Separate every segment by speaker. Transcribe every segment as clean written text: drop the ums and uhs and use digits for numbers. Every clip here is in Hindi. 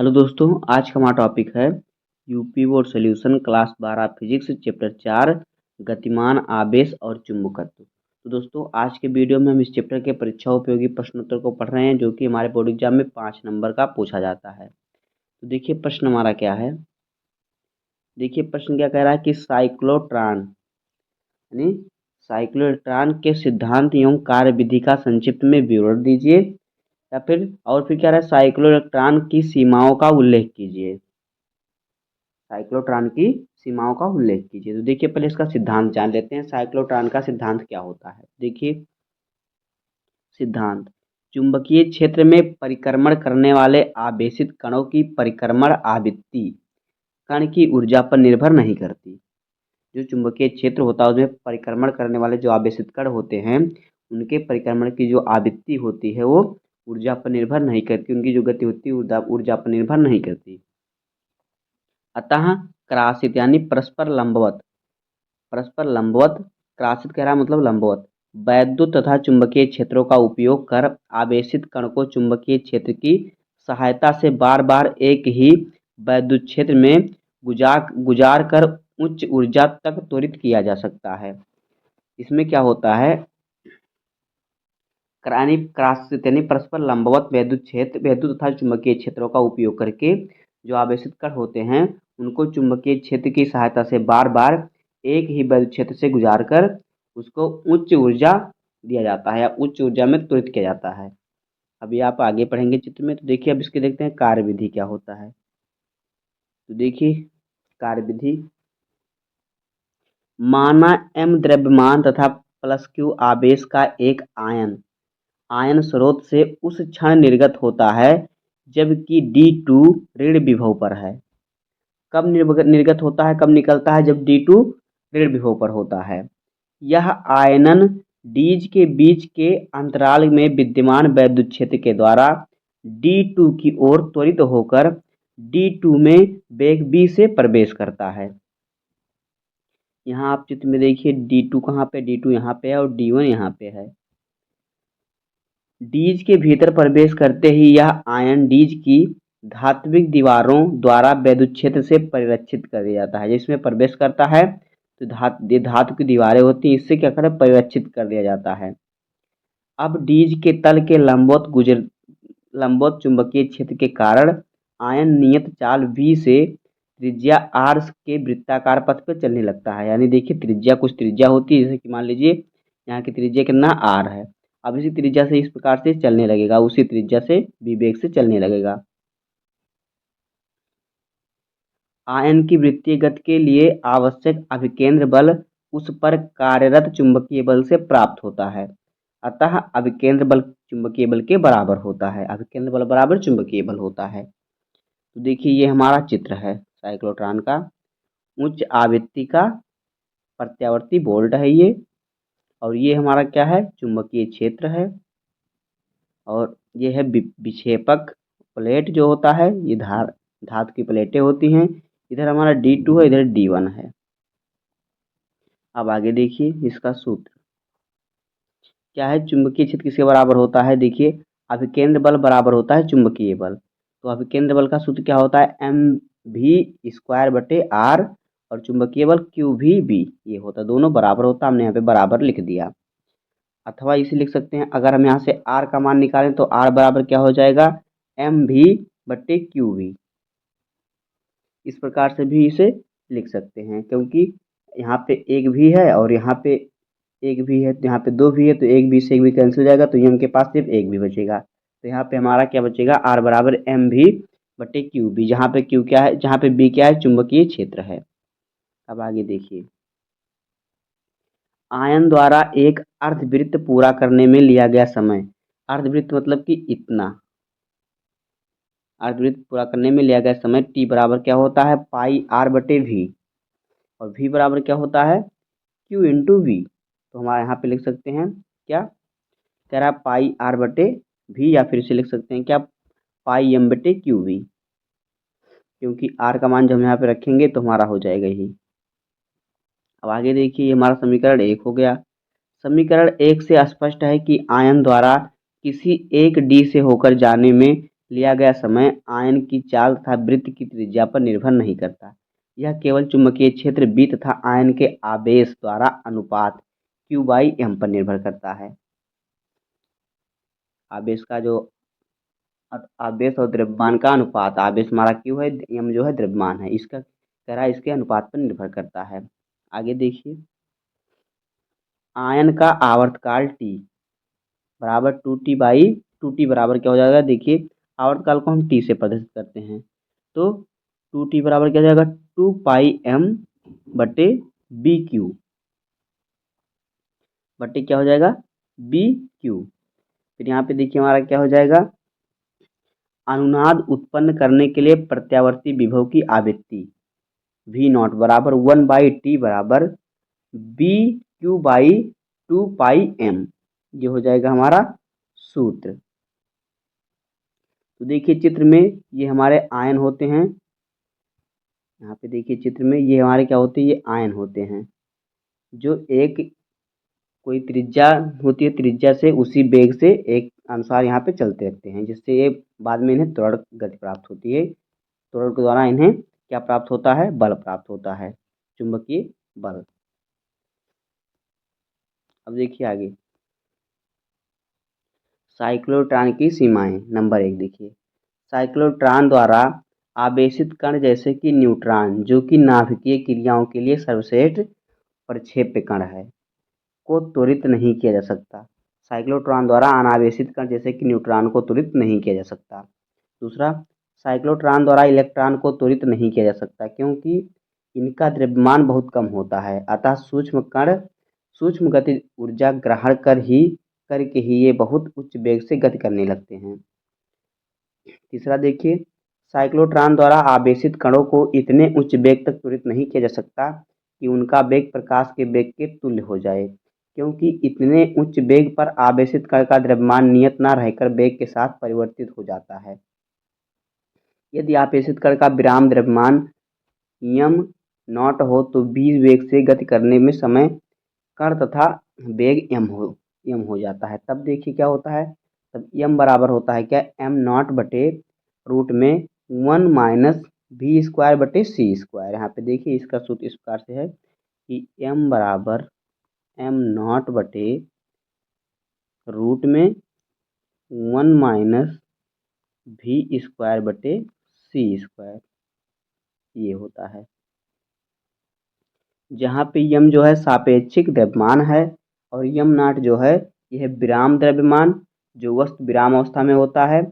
Speaker 1: हेलो दोस्तों, आज का हमारा टॉपिक है UP board solution class 12 physics chapter 4 गतिमान आवेश और चुंबकत्व। तो दोस्तों, आज के वीडियो में हम इस चैप्टर के परीक्षा उपयोगी प्रश्नोत्तर को पढ़ रहे हैं, जो कि हमारे बोर्ड एग्जाम में 5 नंबर का पूछा जाता है। तो देखिए प्रश्न हमारा क्या है। देखिए प्रश्न क्या कह रहा है कि साइक्लोट्रॉन यानी साइक्लोट्रॉन के सिद्धांत एवं कार्य विधि का संक्षिप्त में विवरण दीजिए, या फिर क्या रहा है, साइक्लोट्रॉन की सीमाओं का उल्लेख कीजिए। साइक्लोट्रॉन की सीमाओं का उल्लेख कीजिए। तो देखिए पहले इसका सिद्धांत जान लेते हैं, साइक्लोट्रॉन का सिद्धांत क्या होता है। देखिए सिद्धांत, चुंबकीय क्षेत्र में परिक्रमण करने वाले आवेशित कणों की परिक्रमण आवृत्ति कण की ऊर्जा पर निर्भर नहीं करती। जो चुंबकीय क्षेत्र होता है उसमें परिक्रमण करने वाले जो आवेशित कण होते हैं, उनके परिक्रमण की जो आवृत्ति होती है वो ऊर्जा पर निर्भर नहीं करती, उनकी जो गति होती है ऊर्जा पर निर्भर नहीं करती। अतः क्रासित यानी परस्पर लंबवत, क्रासित कह रहा है मतलब लंबवत, वैद्युत तथा चुंबकीय क्षेत्रों का उपयोग कर आवेशित कण को चुंबकीय क्षेत्र की सहायता से बार बार एक ही वैद्युत क्षेत्र में गुजार कर उच्च ऊर्जा तक त्वरित किया जा सकता है। इसमें क्या होता है, क्रासित यानी परस्पर लंबवत वैद्युत तथा चुंबकीय क्षेत्रों का उपयोग करके जो आवेशित कण होते हैं उनको चुंबकीय क्षेत्र की सहायता से बार बार एक ही वैद्युत क्षेत्र से गुजार कर उसको उच्च ऊर्जा दिया जाता है या उच्च ऊर्जा में त्वरित किया जाता है। अभी आप आगे पढ़ेंगे चित्र में, तो देखिए अब इसके देखते हैं कार्य विधि क्या होता है। तो देखिए कार्य विधि, माना m द्रव्यमान तथा प्लस q आवेश का एक आयन स्रोत से उस क्षण निर्गत होता है जबकि D2 ऋण विभव पर है। कब निर्गत होता है, कब निकलता है, जब D2 ऋण विभव पर होता है। यह आयनन डीज के बीच के अंतराल में विद्यमान वैद्युत क्षेत्र के द्वारा D2 की ओर त्वरित होकर D2 में वेग v से प्रवेश करता है। यहाँ आप चित्र में देखिए D2 कहाँ पे, D2 यहाँ पे है और D1 यहाँ पे है। डीज के भीतर प्रवेश करते ही यह आयन डीज की धात्विक दीवारों द्वारा वैद्युत क्षेत्र से परिरक्षित कर दिया जाता है। जिसमें प्रवेश करता है तो धातु की दीवारें होती हैं, इससे क्या करें, परिरक्षित कर दिया जाता है। अब डीज के तल के लंबवत चुंबकीय क्षेत्र के कारण आयन नियत चाल v से त्रिज्या r के वृत्ताकार पथ पर चलने लगता है। यानी देखिए त्रिज्या, कुछ त्रिज्या होती है, जैसे कि मान लीजिए यहाँ की त्रिज्या कितना r है। अब इसी त्रिज्या से इस प्रकार से चलने लगेगा, उसी त्रिज्या से v वेग से चलने लगेगा। आयन की वृत्तीय गति के लिए आवश्यक अभिकेंद्र बल उस पर कार्यरत चुंबकीय बल से प्राप्त होता है। अतः अभिकेंद्र बल चुंबकीय बल के बराबर होता है, अभिकेंद्र बल बराबर चुंबकीय बल होता है। तो देखिए ये हमारा चित्र है साइक्लोट्रॉन का। उच्च आवृत्ति का प्रत्यावर्ती बोल्ट है ये, और ये हमारा क्या है, चुंबकीय क्षेत्र है, और ये है विक्षेपक प्लेट जो होता है, ये धातु की प्लेटें होती हैं। इधर हमारा D2 है, इधर D1 है। अब आगे देखिए इसका सूत्र क्या है। चुंबकीय क्षेत्र किसके बराबर होता है, देखिए अभिकेंद्र बल बराबर होता है चुंबकीय बल। तो अभिकेंद्र बल का सूत्र क्या होता है, mv²/r, और चुंबकीय बल qvb, ये होता है, दोनों बराबर होता है। हमने यहाँ पे बराबर लिख दिया। अथवा इसे लिख सकते हैं, अगर हम यहाँ से r का मान निकालें तो r बराबर क्या हो जाएगा, mv/qv। इस प्रकार से भी इसे लिख सकते हैं, क्योंकि यहाँ पे एक भी है और यहाँ पे एक भी है, तो यहाँ पे दो भी है, तो एक भी से एक भी कैंसिल हो जाएगा, तो ये हमके पास सिर्फ एक भी बचेगा। तो यहाँ पे हमारा क्या बचेगा, r बराबर mv/qb, जहाँ पे q क्या है, जहाँ पे b क्या है, चुंबकीय क्षेत्र है। अब आगे देखिए, आयन द्वारा एक अर्धवृत्त पूरा करने में लिया गया समय, अर्धवृत्त मतलब कि इतना, अर्धवृत्त पूरा करने में लिया गया समय t बराबर क्या होता है, πr/v, और v बराबर क्या होता है, q इंटू वी। तो हमारे यहाँ पे लिख सकते हैं क्या, कह रहा है πr/v, या फिर इसे लिख सकते हैं क्या, πm/qv, क्योंकि r का मान जब हम यहाँ पे रखेंगे तो हमारा हो जाएगा ही। अब आगे देखिए, ये हमारा समीकरण 1 हो गया। समीकरण 1 से स्पष्ट है कि आयन द्वारा किसी एक डी से होकर जाने में लिया गया समय आयन की चाल तथा वृत्त की त्रिज्या पर निर्भर नहीं करता। यह केवल चुंबकीय क्षेत्र B तथा आयन के आवेश द्वारा अनुपात Q/m पर निर्भर करता है। आवेश का जो आवेश और द्रव्यमान का अनुपात, आवेश हमारा Q है, m जो है द्रव्यमान है, इसका कह रहा है इसके अनुपात पर निर्भर करता है। आगे देखिए, आयन का आवर्तकाल T बराबर 2T बराबर क्या हो जाएगा, देखिए आवर्तकाल को हम T से प्रदर्शित करते हैं, तो 2T बराबर क्या हो जाएगा, 2πm बटे BQ बटे क्या हो जाएगा, BQ। फिर यहाँ पे देखिए हमारा क्या हो जाएगा, अनुनाद उत्पन्न करने के लिए प्रत्यावर्ती विभव की आवृत्ति V0 बराबर 1/T बराबर BQ/2πm, ये हो जाएगा हमारा सूत्र। तो देखिए चित्र में ये हमारे आयन होते हैं, यहाँ पे देखिए चित्र में ये हमारे क्या होते हैं, ये आयन होते हैं जो एक कोई त्रिज्या होती है, त्रिज्या से उसी वेग से एक अनुसार यहाँ पे चलते रहते हैं, जिससे ये बाद में इन्हें त्वरण गति प्राप्त होती है। त्वरण के द्वारा इन्हें क्या प्राप्त होता है, बल प्राप्त होता है, चुंबकीय बल। अब देखिए आगे, साइक्लोट्रॉन की सीमाएं। नंबर 1 देखिए, साइक्लोट्रॉन द्वारा आवेशित कण जैसे कि न्यूट्रॉन, जो कि नाभिकीय क्रियाओं के लिए सर्वश्रेष्ठ प्रक्षेप्य कण है, को त्वरित नहीं किया जा सकता। साइक्लोट्रॉन द्वारा अनावेशित कण जैसे कि न्यूट्रॉन को त्वरित नहीं किया जा सकता। दूसरा, साइक्लोट्रॉन द्वारा इलेक्ट्रॉन को त्वरित नहीं किया जा सकता, क्योंकि इनका द्रव्यमान बहुत कम होता है, अतः सूक्ष्म कण सूक्ष्म गति ऊर्जा ग्रहण करके ही ये बहुत उच्च वेग से गति करने लगते हैं। तीसरा देखिए, साइक्लोट्रॉन द्वारा आवेशित कणों को इतने उच्च वेग तक त्वरित नहीं किया जा सकता कि उनका वेग प्रकाश के वेग के तुल्य हो जाए, क्योंकि इतने उच्च वेग पर आवेशित कण का द्रव्यमान नियत न रहकर वेग के साथ परिवर्तित हो जाता है। यदि आवेशित कण का विराम द्रव्यमान m0 हो तो v वेग से गति करने में समय कण तथा वेग m हो जाता है। तब देखिए क्या होता है, तब m बराबर होता है क्या, m0 बटे रूट में 1 माइनस v² बटे c²। यहाँ पे देखिए इसका सूत्र इस प्रकार से है कि m बराबर m0 बटे रूट में 1 माइनस v² बटे c², ये होता है। जहाँ पे यम जो है सापेक्षिक द्रव्यमान है और m0 जो है यह विराम द्रव्यमान जो वस्तु विराम अवस्था में होता है,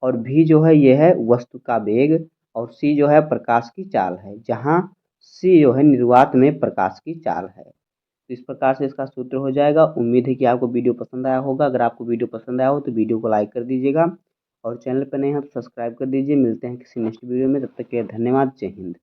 Speaker 1: और v जो है यह है वस्तु का वेग, और c जो है प्रकाश की चाल है, जहाँ c जो है निर्वात में प्रकाश की चाल है। तो इस प्रकार से इसका सूत्र हो जाएगा। उम्मीद है कि आपको वीडियो पसंद आया होगा। अगर आपको वीडियो पसंद आया हो तो वीडियो को लाइक कर दीजिएगा और चैनल पर नए हैं तो सब्सक्राइब कर दीजिए। मिलते हैं किसी नेक्स्ट वीडियो में, तब तक के लिए धन्यवाद। जय हिंद।